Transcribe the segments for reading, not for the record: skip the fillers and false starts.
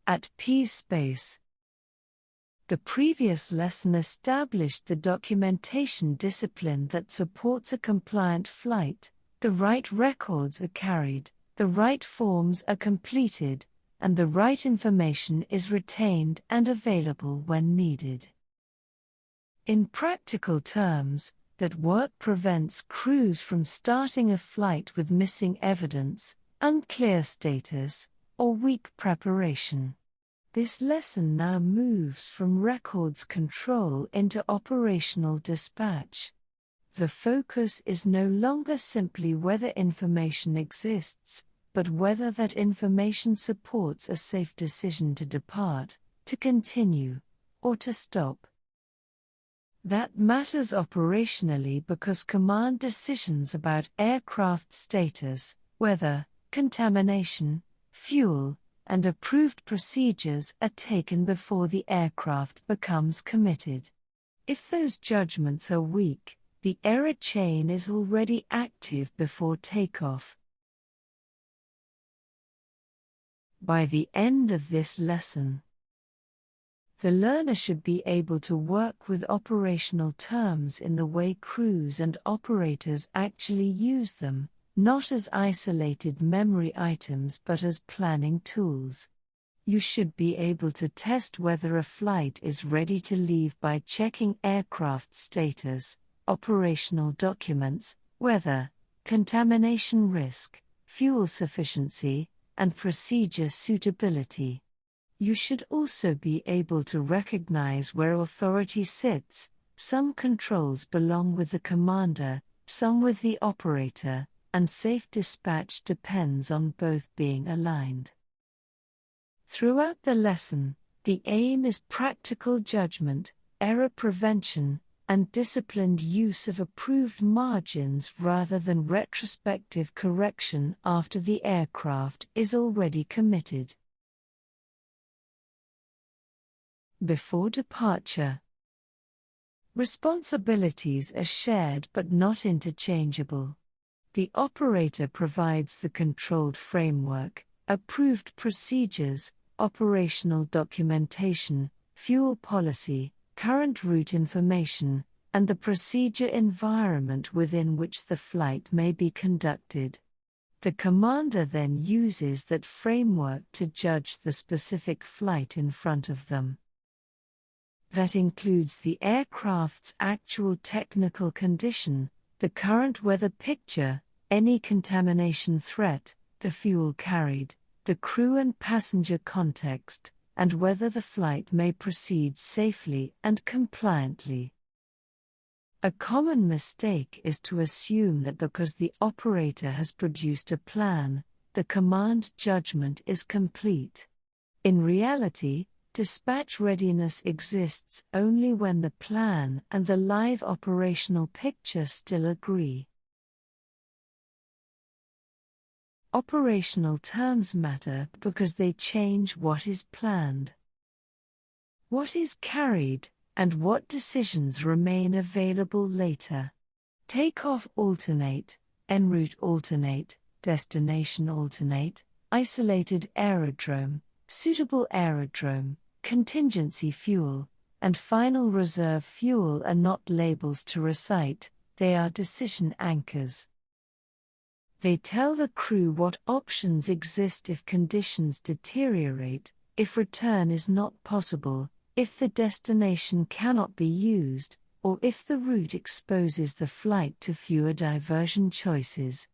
At P-Space. The previous lesson established the documentation discipline that supports a compliant flight. The right records are carried, the right forms are completed, and the right information is retained and available when needed. In practical terms, that work prevents crews from starting a flight with missing evidence, unclear status, or weak preparation. This lesson now moves from records control into operational dispatch. The focus is no longer simply whether information exists, but whether that information supports a safe decision to depart, to continue, or to stop. That matters operationally because command decisions about aircraft status, weather, contamination, fuel, and approved procedures are taken before the aircraft becomes committed. If those judgments are weak, the error chain is already active before takeoff. By the end of this lesson, the learner should be able to work with operational terms in the way crews and operators actually use them, not as isolated memory items but as planning tools. You should be able to test whether a flight is ready to leave by checking aircraft status, operational documents, weather, contamination risk, fuel sufficiency, and procedure suitability. You should also be able to recognize where authority sits. Some controls belong with the commander, some with the operator, and safe dispatch depends on both being aligned. Throughout the lesson, the aim is practical judgment, error prevention, and disciplined use of approved margins rather than retrospective correction after the aircraft is already committed. Before departure, responsibilities are shared but not interchangeable. The operator provides the controlled framework, approved procedures, operational documentation, fuel policy, current route information, and the procedure environment within which the flight may be conducted. The commander then uses that framework to judge the specific flight in front of them. That includes the aircraft's actual technical condition, the current weather picture, any contamination threat, the fuel carried, the crew and passenger context, and whether the flight may proceed safely and compliantly. A common mistake is to assume that because the operator has produced a plan, the command judgment is complete. In reality, dispatch readiness exists only when the plan and the live operational picture still agree. Operational terms matter because they change what is planned, what is carried, and what decisions remain available later. Takeoff alternate, en route alternate, destination alternate, isolated aerodrome, suitable aerodrome, contingency fuel, and final reserve fuel are not labels to recite, they are decision anchors. They tell the crew what options exist if conditions deteriorate, if return is not possible, if the destination cannot be used, or if the route exposes the flight to fewer diversion choices.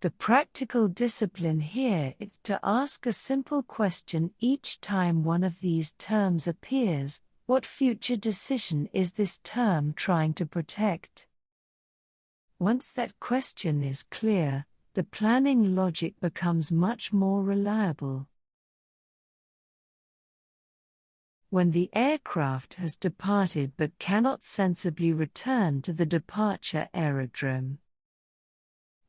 The practical discipline here is to ask a simple question each time one of these terms appears: what future decision is this term trying to protect? Once that question is clear, the planning logic becomes much more reliable. When the aircraft has departed but cannot sensibly return to the departure aerodrome,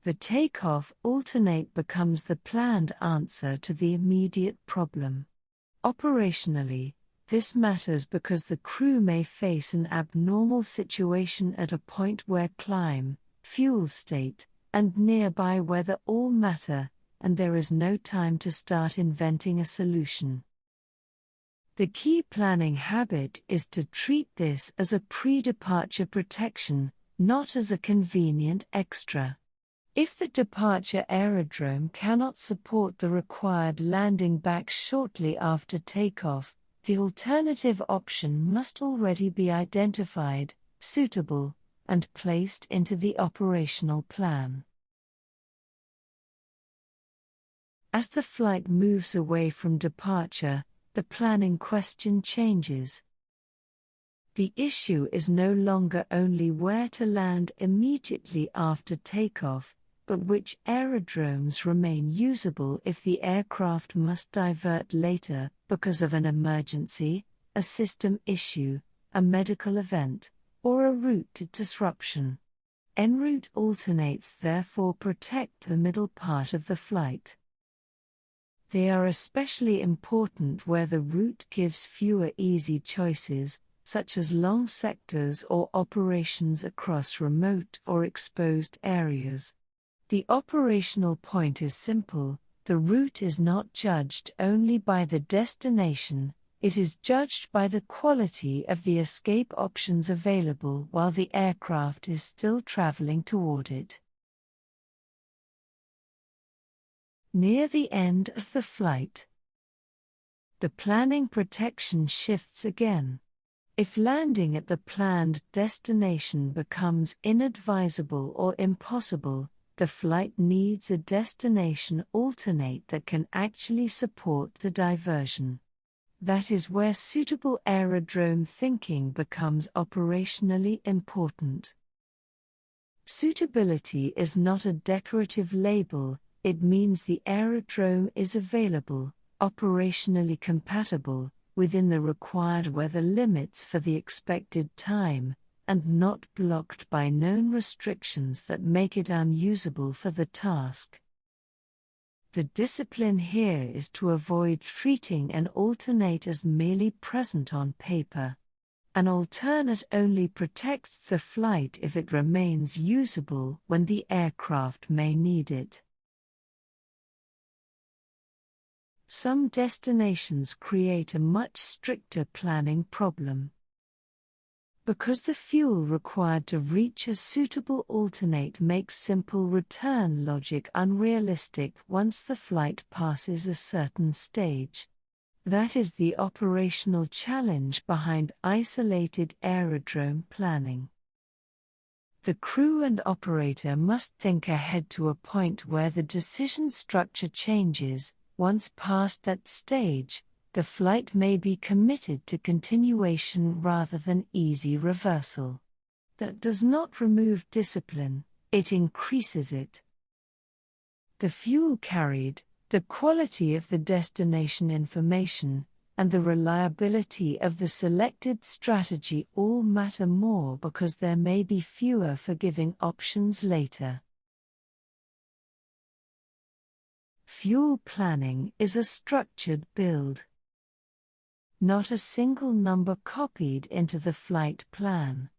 the takeoff alternate becomes the planned answer to the immediate problem. Operationally, this matters because the crew may face an abnormal situation at a point where climb, fuel state, and nearby weather all matter, and there is no time to start inventing a solution. The key planning habit is to treat this as a pre-departure protection, not as a convenient extra. If the departure aerodrome cannot support the required landing back shortly after takeoff, the alternative option must already be identified, suitable, and placed into the operational plan. As the flight moves away from departure, the planning question changes. The issue is no longer only where to land immediately after takeoff, but which aerodromes remain usable if the aircraft must divert later because of an emergency, a system issue, a medical event, or a route disruption. En route alternates therefore protect the middle part of the flight. They are especially important where the route gives fewer easy choices, such as long sectors or operations across remote or exposed areas. The operational point is simple: the route is not judged only by the destination, it is judged by the quality of the escape options available while the aircraft is still traveling toward it. Near the end of the flight, the planning protection shifts again. If landing at the planned destination becomes inadvisable or impossible, the flight needs a destination alternate that can actually support the diversion. That is where suitable aerodrome thinking becomes operationally important. Suitability is not a decorative label, it means the aerodrome is available, operationally compatible, within the required weather limits for the expected time, and not blocked by known restrictions that make it unusable for the task. The discipline here is to avoid treating an alternate as merely present on paper. An alternate only protects the flight if it remains usable when the aircraft may need it. Some destinations create a much stricter planning problem. Because the fuel required to reach a suitable alternate makes simple return logic unrealistic once the flight passes a certain stage. That is the operational challenge behind isolated aerodrome planning. The crew and operator must think ahead to a point where the decision structure changes. Once past that stage, the flight may be committed to continuation rather than easy reversal. That does not remove discipline, it increases it. The fuel carried, the quality of the destination information, and the reliability of the selected strategy all matter more because there may be fewer forgiving options later. Fuel planning is a structured build, not a single number copied into the flight plan.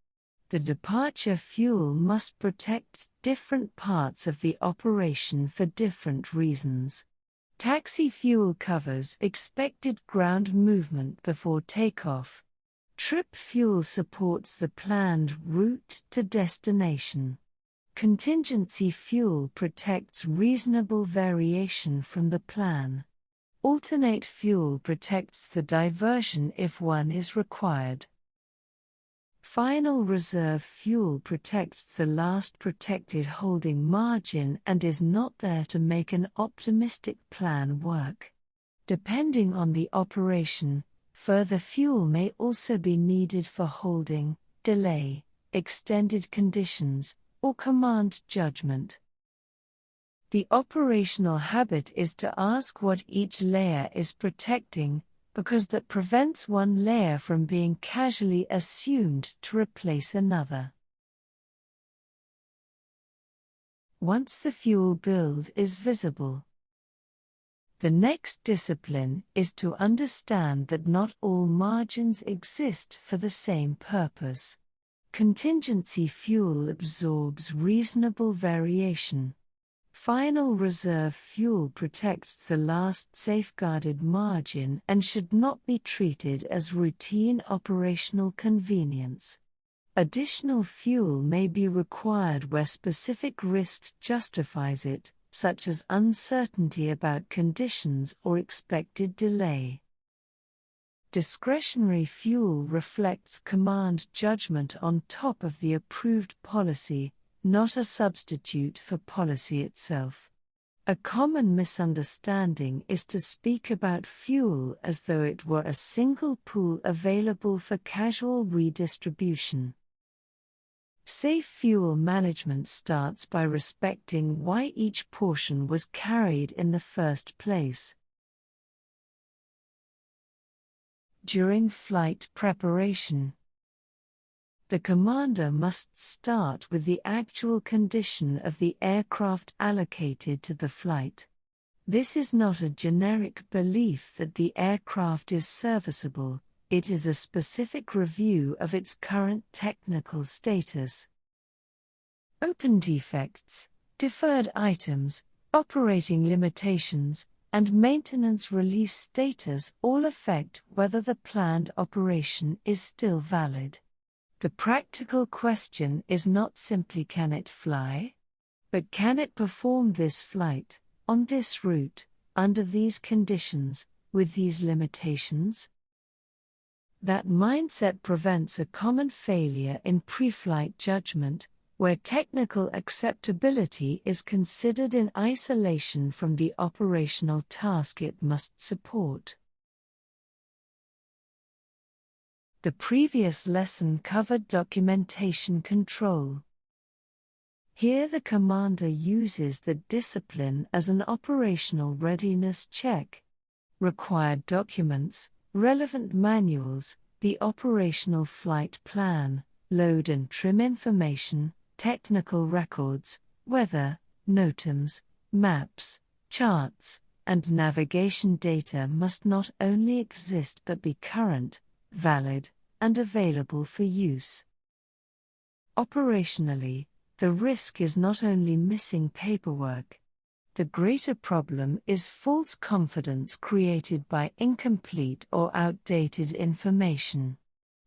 The departure fuel must protect different parts of the operation for different reasons. Taxi fuel covers expected ground movement before takeoff. Trip fuel supports the planned route to destination. Contingency fuel protects reasonable variation from the plan. Alternate fuel protects the diversion if one is required. Final reserve fuel protects the last protected holding margin and is not there to make an optimistic plan work. Depending on the operation, further fuel may also be needed for holding, delay, extended conditions, or command judgment. The operational habit is to ask what each layer is protecting, because that prevents one layer from being casually assumed to replace another. Once the fuel build is visible, the next discipline is to understand that not all margins exist for the same purpose. Contingency fuel absorbs reasonable variation. Final reserve fuel protects the last safeguarded margin and should not be treated as routine operational convenience. Additional fuel may be required where specific risk justifies it, such as uncertainty about conditions or expected delay. Discretionary fuel reflects command judgment on top of the approved policy, not a substitute for policy itself. A common misunderstanding is to speak about fuel as though it were a single pool available for casual redistribution. Safe fuel management starts by respecting why each portion was carried in the first place. During flight preparation, the commander must start with the actual condition of the aircraft allocated to the flight. This is not a generic belief that the aircraft is serviceable, it is a specific review of its current technical status. Open defects, deferred items, operating limitations, and maintenance release status all affect whether the planned operation is still valid. The practical question is not simply can it fly, but can it perform this flight, on this route, under these conditions, with these limitations? That mindset prevents a common failure in pre-flight judgment, where technical acceptability is considered in isolation from the operational task it must support. The previous lesson covered documentation control. Here the commander uses the discipline as an operational readiness check. Required documents, relevant manuals, the operational flight plan, load and trim information, technical records, weather, NOTAMs, maps, charts, and navigation data must not only exist but be current, valid, and available for use. Operationally, the risk is not only missing paperwork. The greater problem is false confidence created by incomplete or outdated information.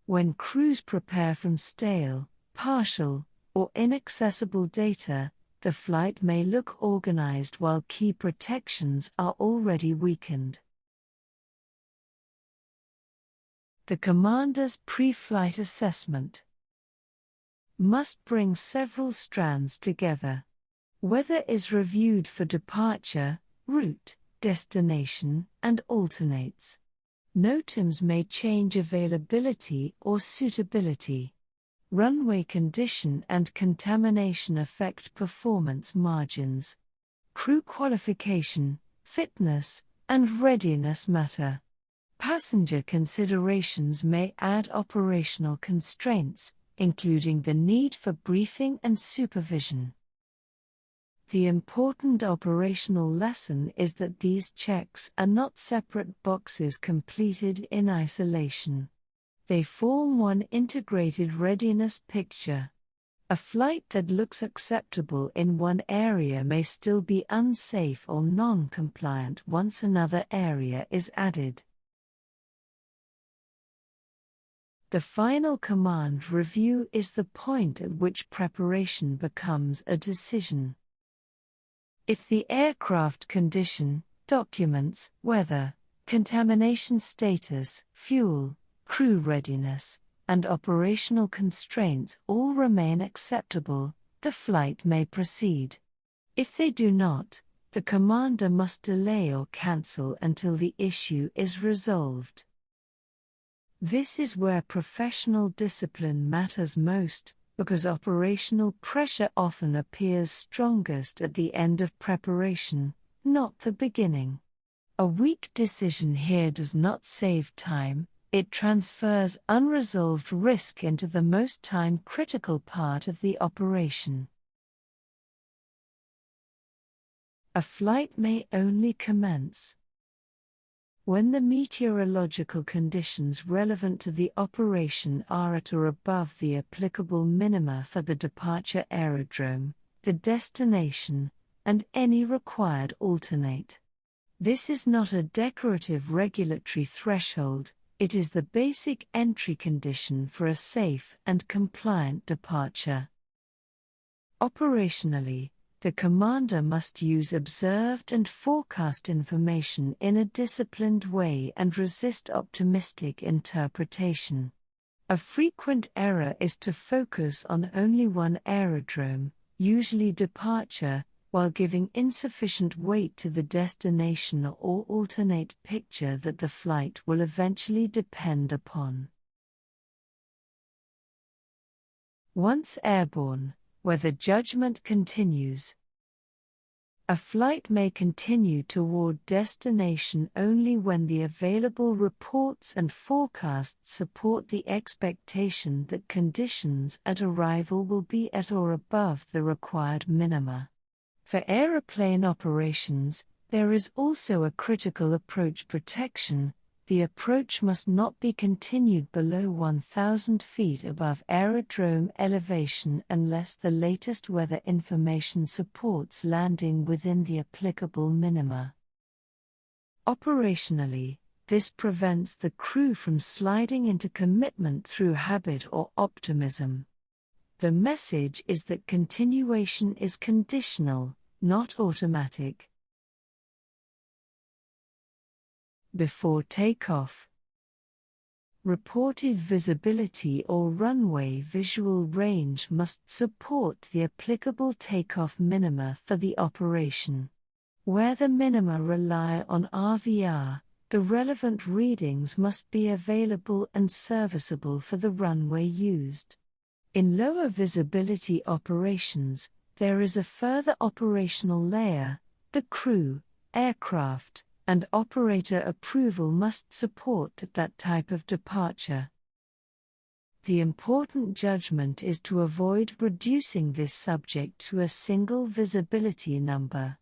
When crews prepare from stale, partial, or inaccessible data, the flight may look organized while key protections are already weakened. The commander's pre-flight assessment must bring several strands together. Weather is reviewed for departure, route, destination, and alternates. NOTAMs may change availability or suitability. Runway condition and contamination affect performance margins. Crew qualification, fitness, and readiness matter. Passenger considerations may add operational constraints, including the need for briefing and supervision. The important operational lesson is that these checks are not separate boxes completed in isolation. They form one integrated readiness picture. A flight that looks acceptable in one area may still be unsafe or non-compliant once another area is added. The final command review is the point at which preparation becomes a decision. If the aircraft condition, documents, weather, contamination status, fuel, crew readiness, and operational constraints all remain acceptable, the flight may proceed. If they do not, the commander must delay or cancel until the issue is resolved. This is where professional discipline matters most, because operational pressure often appears strongest at the end of preparation, not the beginning. A weak decision here does not save time, it transfers unresolved risk into the most time-critical part of the operation. A flight may only commence. When the meteorological conditions relevant to the operation are at or above the applicable minima for the departure aerodrome, the destination, and any required alternate. This is not a decorative regulatory threshold, it is the basic entry condition for a safe and compliant departure. Operationally, the commander must use observed and forecast information in a disciplined way and resist optimistic interpretation. A frequent error is to focus on only one aerodrome, usually departure, while giving insufficient weight to the destination or alternate picture that the flight will eventually depend upon. Once airborne, whether judgment continues. A flight may continue toward destination only when the available reports and forecasts support the expectation that conditions at arrival will be at or above the required minima. For aeroplane operations, there is also a critical approach protection. The approach must not be continued below 1,000 feet above aerodrome elevation unless the latest weather information supports landing within the applicable minima. Operationally, this prevents the crew from sliding into commitment through habit or optimism. The message is that continuation is conditional, not automatic. Before takeoff. Reported visibility or runway visual range must support the applicable takeoff minima for the operation. Where the minima rely on RVR, the relevant readings must be available and serviceable for the runway used. In lower visibility operations, there is a further operational layer. The crew, aircraft, and operator approval must support that type of departure. The important judgment is to avoid reducing this subject to a single visibility number.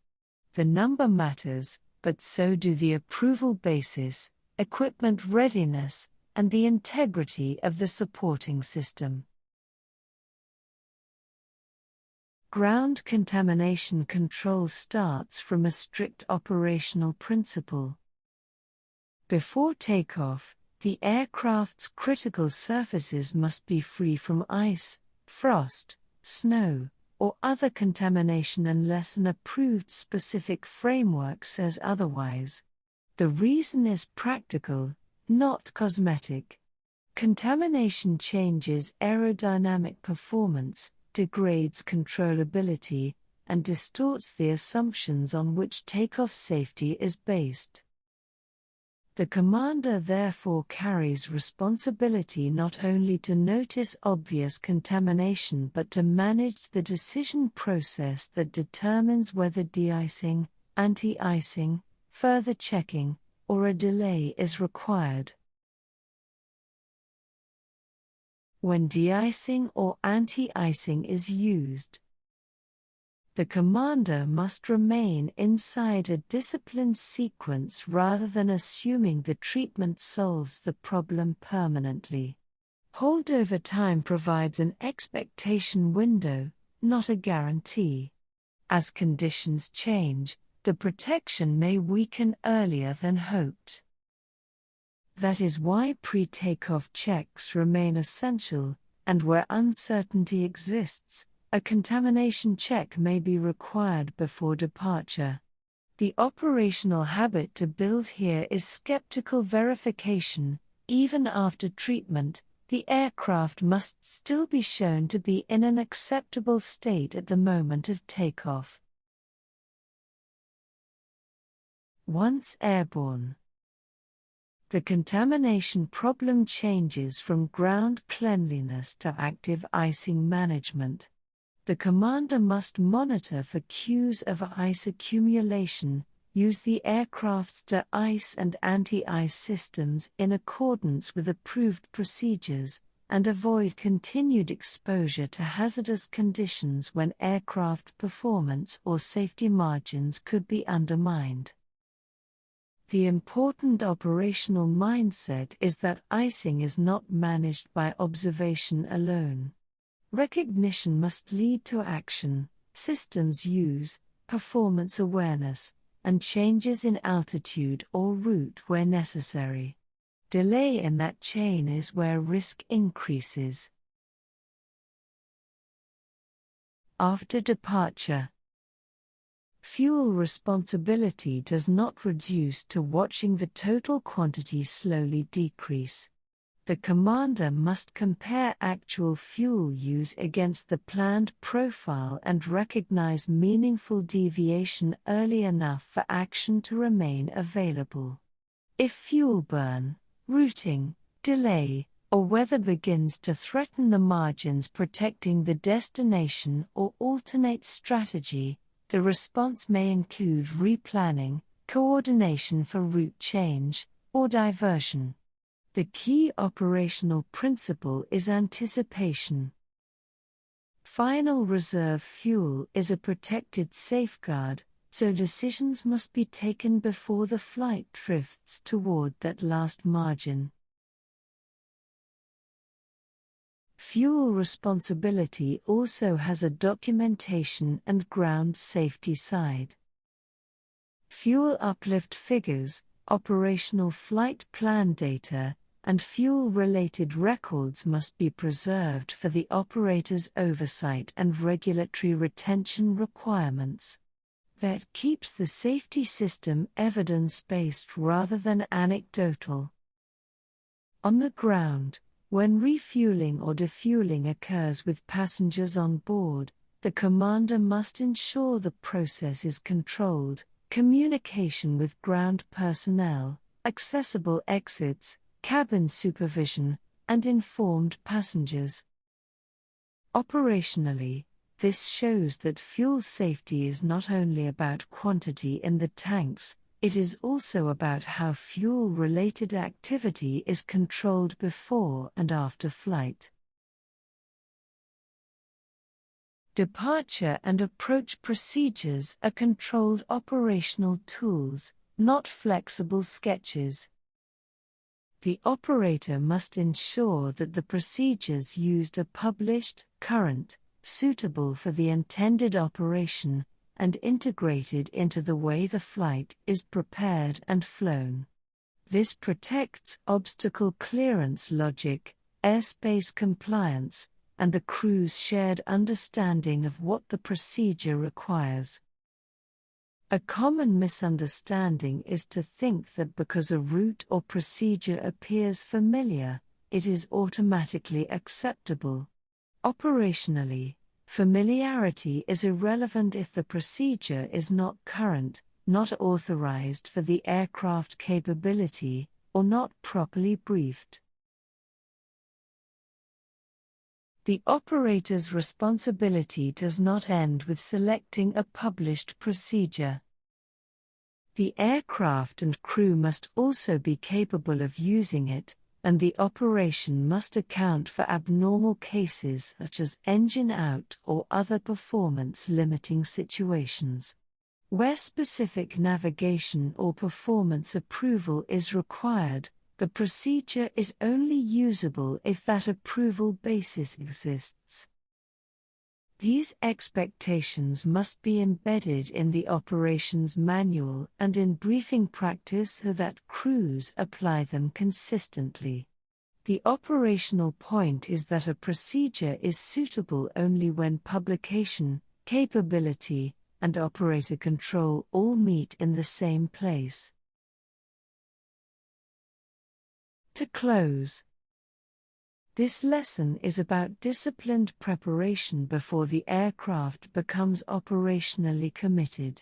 The number matters, but so do the approval basis, equipment readiness, and the integrity of the supporting system. Ground contamination control starts from a strict operational principle. Before takeoff, the aircraft's critical surfaces must be free from ice, frost, snow, or other contamination unless an approved specific framework says otherwise. The reason is practical, not cosmetic. Contamination changes aerodynamic performance, degrades controllability, and distorts the assumptions on which takeoff safety is based. The commander therefore carries responsibility not only to notice obvious contamination but to manage the decision process that determines whether de-icing, anti-icing, further checking, or a delay is required. When de-icing or anti-icing is used, the commander must remain inside a disciplined sequence rather than assuming the treatment solves the problem permanently. Holdover time provides an expectation window, not a guarantee. As conditions change, the protection may weaken earlier than hoped. That is why pre-takeoff checks remain essential, and where uncertainty exists, a contamination check may be required before departure. The operational habit to build here is skeptical verification. Even after treatment, the aircraft must still be shown to be in an acceptable state at the moment of takeoff. Once airborne, the contamination problem changes from ground cleanliness to active icing management. The commander must monitor for cues of ice accumulation, use the aircraft's de-ice and anti-ice systems in accordance with approved procedures, and avoid continued exposure to hazardous conditions when aircraft performance or safety margins could be undermined. The important operational mindset is that icing is not managed by observation alone. Recognition must lead to action, systems use, performance awareness, and changes in altitude or route where necessary. Delay in that chain is where risk increases. After departure, fuel responsibility does not reduce to watching the total quantity slowly decrease. The commander must compare actual fuel use against the planned profile and recognize meaningful deviation early enough for action to remain available. If fuel burn, routing, delay, or weather begins to threaten the margins protecting the destination or alternate strategy, the response may include replanning, coordination for route change, or diversion. The key operational principle is anticipation. Final reserve fuel is a protected safeguard, so decisions must be taken before the flight drifts toward that last margin. Fuel responsibility also has a documentation and ground safety side. Fuel uplift figures, operational flight plan data, and fuel-related records must be preserved for the operator's oversight and regulatory retention requirements. That keeps the safety system evidence-based rather than anecdotal. On the ground, when refueling or defueling occurs with passengers on board, the commander must ensure the process is controlled, communication with ground personnel, accessible exits, cabin supervision, and informed passengers. Operationally, this shows that fuel safety is not only about quantity in the tanks, it is also about how fuel-related activity is controlled before and after flight. Departure and approach procedures are controlled operational tools, not flexible sketches. The operator must ensure that the procedures used are published, current, suitable for the intended operation, and integrated into the way the flight is prepared and flown. This protects obstacle clearance logic, airspace compliance, and the crew's shared understanding of what the procedure requires. A common misunderstanding is to think that because a route or procedure appears familiar, it is automatically acceptable. Operationally, familiarity is irrelevant if the procedure is not current, not authorized for the aircraft capability, or not properly briefed. The operator's responsibility does not end with selecting a published procedure. The aircraft and crew must also be capable of using it, and the operation must account for abnormal cases such as engine out or other performance-limiting situations. Where specific navigation or performance approval is required, the procedure is only usable if that approval basis exists. These expectations must be embedded in the operations manual and in briefing practice so that crews apply them consistently. The operational point is that a procedure is suitable only when publication, capability, and operator control all meet in the same place. To close, this lesson is about disciplined preparation before the aircraft becomes operationally committed.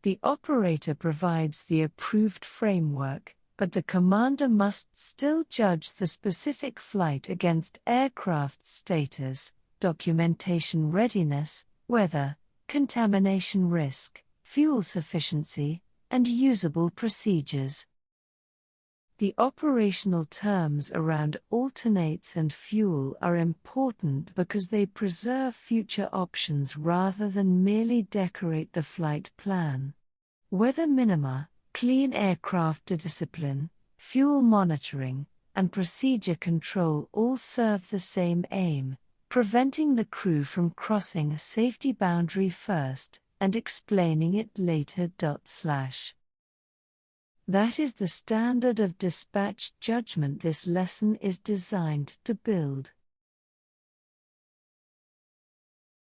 The operator provides the approved framework, but the commander must still judge the specific flight against aircraft status, documentation readiness, weather, contamination risk, fuel sufficiency, and usable procedures. The operational terms around alternates and fuel are important because they preserve future options rather than merely decorate the flight plan. Weather minima, clean aircraft discipline, fuel monitoring, and procedure control all serve the same aim: preventing the crew from crossing a safety boundary first, and explaining it later. That is the standard of dispatch judgment this lesson is designed to build.